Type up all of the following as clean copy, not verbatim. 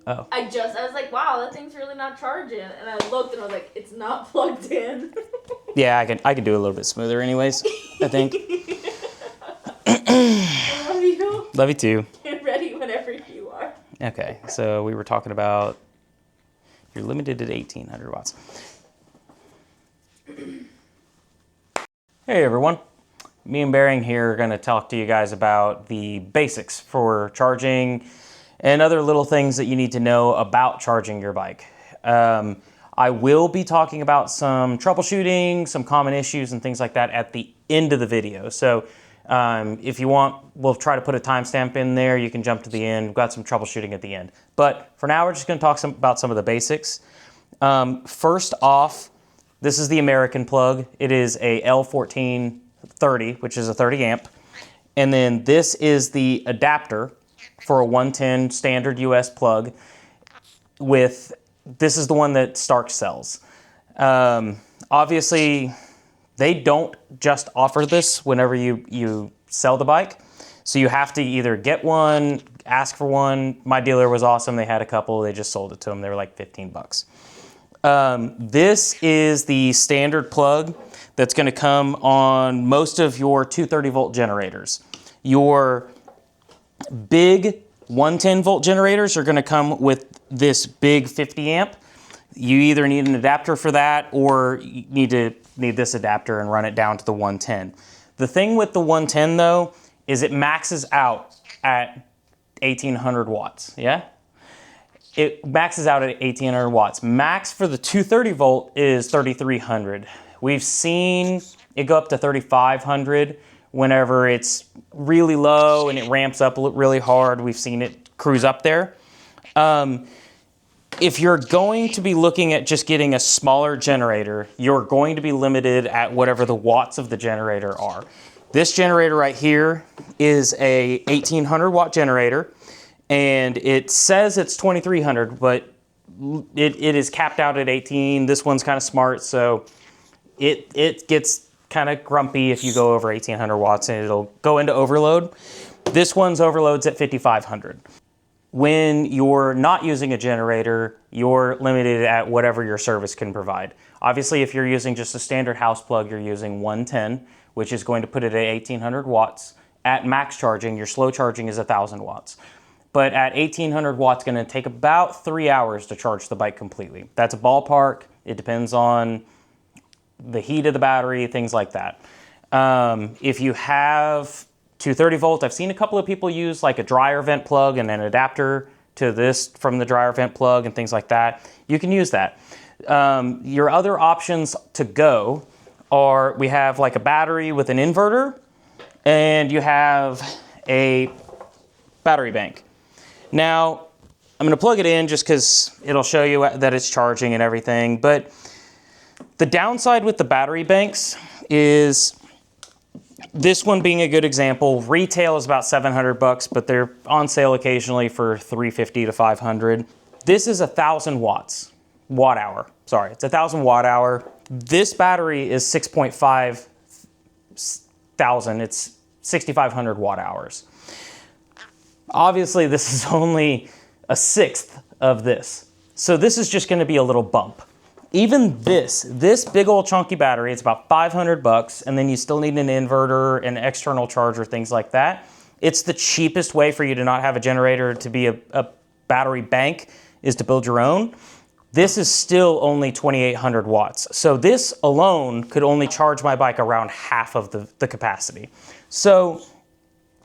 Oh. I was like, wow, that thing's really not charging. And I looked and I was like, it's not plugged in. Yeah, I can do a little bit smoother anyways, I think. I love you. Love you too. Get ready whenever you are. Okay, so we were talking about you're limited at 1800 watts. Hey everyone, me and Bearing here are going to talk to you guys about the basics for charging and other little things that you need to know about charging your bike. I will be talking about some troubleshooting, some common issues and things like that at the end of the video. So if you want, we'll try to put a timestamp in there. You can jump to the end. We've got some troubleshooting at the end. But for now, we're just going to talk about some of the basics. First off, this is the American plug. It is a L1430, which is a 30 amp. And then this is the adapter for a 110 standard US plug with, this is the one that Stark sells. Obviously, they don't just offer this whenever you sell the bike. So you have to either get one, ask for one. My dealer was awesome. They had a couple. They just sold it to them. They were like 15 bucks. This is the standard plug that's going to come on most of your 230 volt generators. Your big 110 volt generators are going to come with this big 50 amp. You either need an adapter for that or you need this adapter and run it down to the 110. The thing with the 110 though is it maxes out at 1800 watts, yeah? It maxes out at 1800 watts. Max for the 230 volt is 3300. We've seen it go up to 3500 whenever it's really low and it ramps up really hard. We've seen it cruise up there. If you're going to be looking at just getting a smaller generator, you're going to be limited at whatever the watts of the generator are. This generator right here is a 1800 watt generator, and it says it's 2300, but it is capped out at 18. This one's kind of smart, so it gets kind of grumpy if you go over 1800 watts, and it'll go into overload. This one's overloads at 5500. When you're not using a generator, you're limited at whatever your service can provide. Obviously, if you're using just a standard house plug, you're using 110, which is going to put it at 1800 watts. At max charging, your slow charging is 1000 watts. But at 1800 watts, it's going to take about 3 hours to charge the bike completely. That's a ballpark. It depends on the heat of the battery, things like that. If you have 230 volt, I've seen a couple of people use like a dryer vent plug and an adapter to this from the dryer vent plug and things like that. You can use that. Your other options to go are, we have like a battery with an inverter, and you have a battery bank. Now, I'm going to plug it in just because it'll show you that it's charging and everything, but the downside with the battery banks is, this one being a good example, retail is about 700 bucks, but they're on sale occasionally for 350 to 500. This is 1000 watt hour. Sorry, it's 1000 watt hour. This battery is 6.5 thousand. It's 6500 watt hours. Obviously, this is only a sixth of this. So this is just going to be a little bump. Even this big old chunky battery, it's about 500 bucks, and then you still need an inverter, an external charger, things like that. It's the cheapest way for you to not have a generator to be a battery bank, is to build your own. This is still only 2800 watts. So this alone could only charge my bike around half of the capacity. So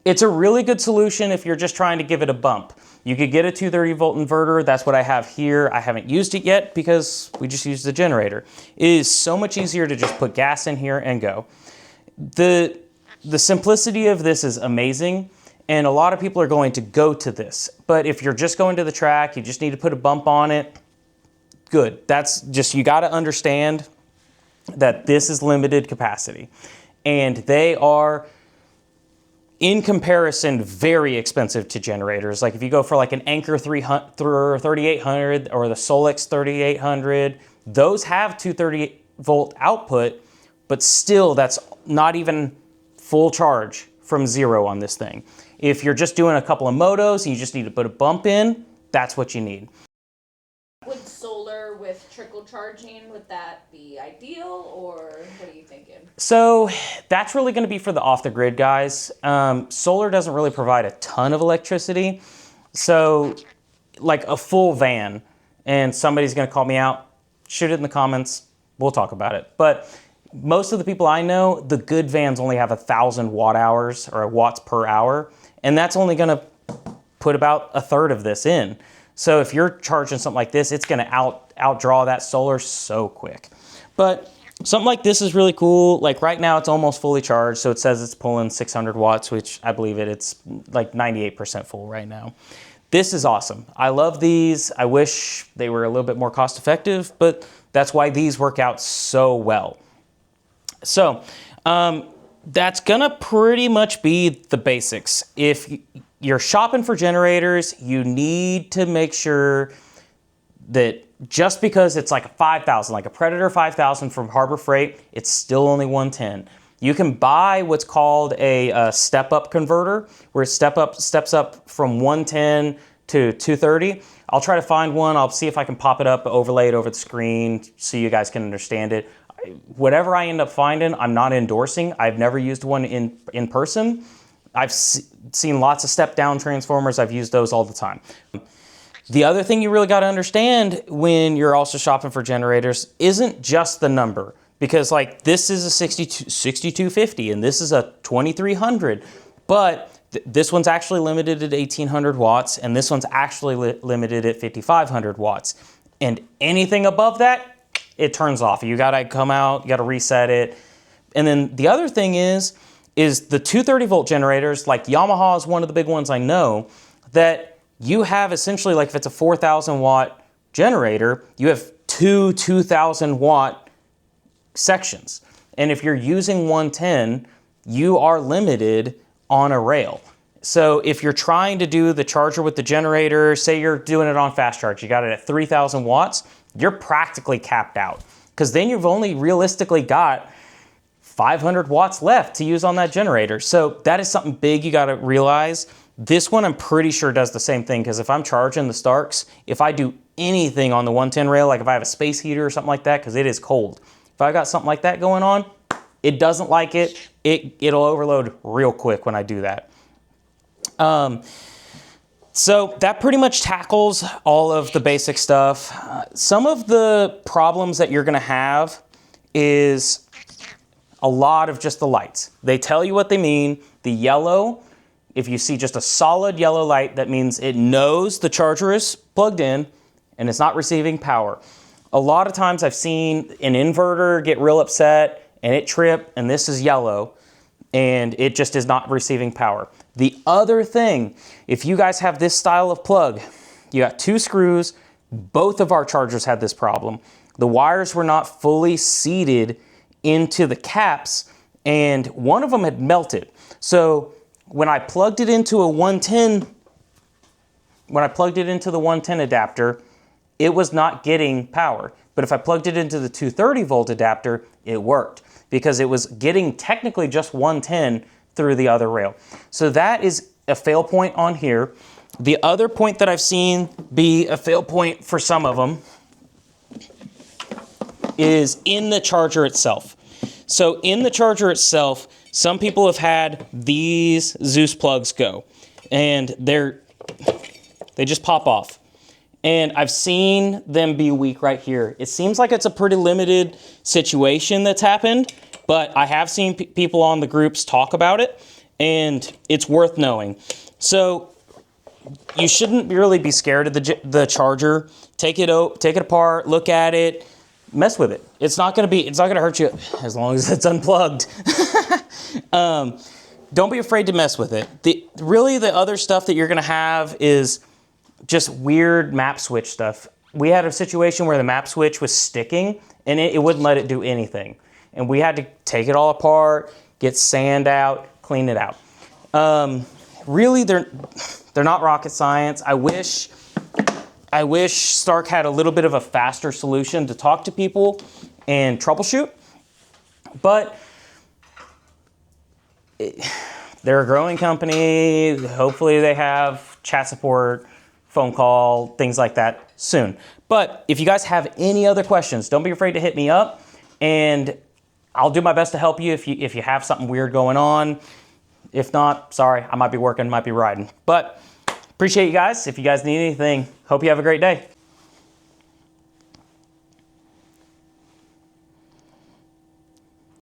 it's a really good solution if you're just trying to give it a bump. You could get a 230 volt inverter. That's what I have here. I haven't used it yet because we just used the generator. It is so much easier to just put gas in here and go. The simplicity of this is amazing, and a lot of people are going to go to this. But if you're just going to the track, you just need to put a bump on it, good. That's just, you got to understand that this is limited capacity. And they are, in comparison, very expensive to generators. Like if you go for like an Anchor 3800 or the Solix 3800, those have 230 volt output, but still that's not even full charge from zero on this thing. If you're just doing a couple of motos and you just need to put a bump in, that's what you need. Would solar with trickle charging, would that be ideal, or what are you thinking? So that's really going to be for the off-the-grid guys. Solar doesn't really provide a ton of electricity. So like a full van, and somebody's going to call me out, shoot it in the comments, we'll talk about it. But most of the people I know, the good vans only have 1,000 watt hours or watts per hour, and that's only going to put about a third of this in. So if you're charging something like this, it's going to outdraw that solar so quick. But something like this is really cool. Like right now, it's almost fully charged, so it says it's pulling 600 watts, which I believe it's like 98% full right now. This is awesome. I love these. I wish they were a little bit more cost effective, but that's why these work out so well. So that's gonna pretty much be the basics. If you're shopping for generators, you need to make sure that just because it's like a 5,000, like a Predator 5000 from Harbor Freight, it's still only 110. You can buy what's called a step-up converter, where it steps up from 110 to 230. I'll try to find one. I'll see if I can pop it up, overlay it over the screen so you guys can understand it. Whatever I end up finding, I'm not endorsing. I've never used one in person. I've seen lots of step-down transformers. I've used those all the time. The other thing you really got to understand when you're also shopping for generators isn't just the number. Because like this is a 6250 and this is a 2300, but this one's actually limited at 1800 watts and this one's actually limited at 5500 watts. And anything above that, it turns off. You gotta come out, you gotta reset it. And then the other thing is the 230 volt generators, like Yamaha is one of the big ones I know, that you have essentially, like if it's a 4,000 watt generator, you have two 2,000 watt sections. And if you're using 110, you are limited on a rail. So if you're trying to do the charger with the generator, say you're doing it on fast charge, you got it at 3,000 watts, you're practically capped out. Because then you've only realistically got 500 watts left to use on that generator. So that is something big you got to realize. This one I'm pretty sure does the same thing, because if I'm charging the Starks, if I do anything on the 110 rail, like if I have a space heater or something like that, because it is cold, if I got something like that going on, it doesn't like it. It'll overload real quick when I do that. So that pretty much tackles all of the basic stuff. Some of the problems that you're gonna have is a lot of just the lights. They tell you what they mean. The yellow, if you see just a solid yellow light, that means it knows the charger is plugged in and it's not receiving power. A lot of times I've seen an inverter get real upset and it trip, and this is yellow and it just is not receiving power. The other thing, if you guys have this style of plug, you got two screws, both of our chargers had this problem. The wires were not fully seated into the caps and one of them had melted. So when I plugged it into the 110 adapter, it was not getting power. But if I plugged it into the 230 volt adapter, it worked because it was getting technically just 110 through the other rail. So that is a fail point on here. The other point that I've seen be a fail point for some of them is in the charger itself. So in the charger itself, some people have had these Zeus plugs go and they just pop off. And I've seen them be weak right here. It seems like it's a pretty limited situation that's happened, but I have seen people on the groups talk about it, and it's worth knowing. So you shouldn't really be scared of the charger. Take it apart, look at it, mess with it. It's not gonna hurt you as long as it's unplugged. Don't be afraid to mess with it. Really the other stuff that you're gonna have is just weird map switch stuff. We had a situation where the map switch was sticking and it wouldn't let it do anything. And we had to take it all apart, get sand out, clean it out. Really, they're not rocket science. I wish Stark had a little bit of a faster solution to talk to people and troubleshoot, but they're a growing company. Hopefully they have chat support phone call, things like that soon. But if you guys have any other questions, don't be afraid to hit me up, and I'll do my best to help you if you have something weird going on. If not, sorry, I might be working, might be riding. But appreciate you guys. If you guys need anything, hope you have a great day.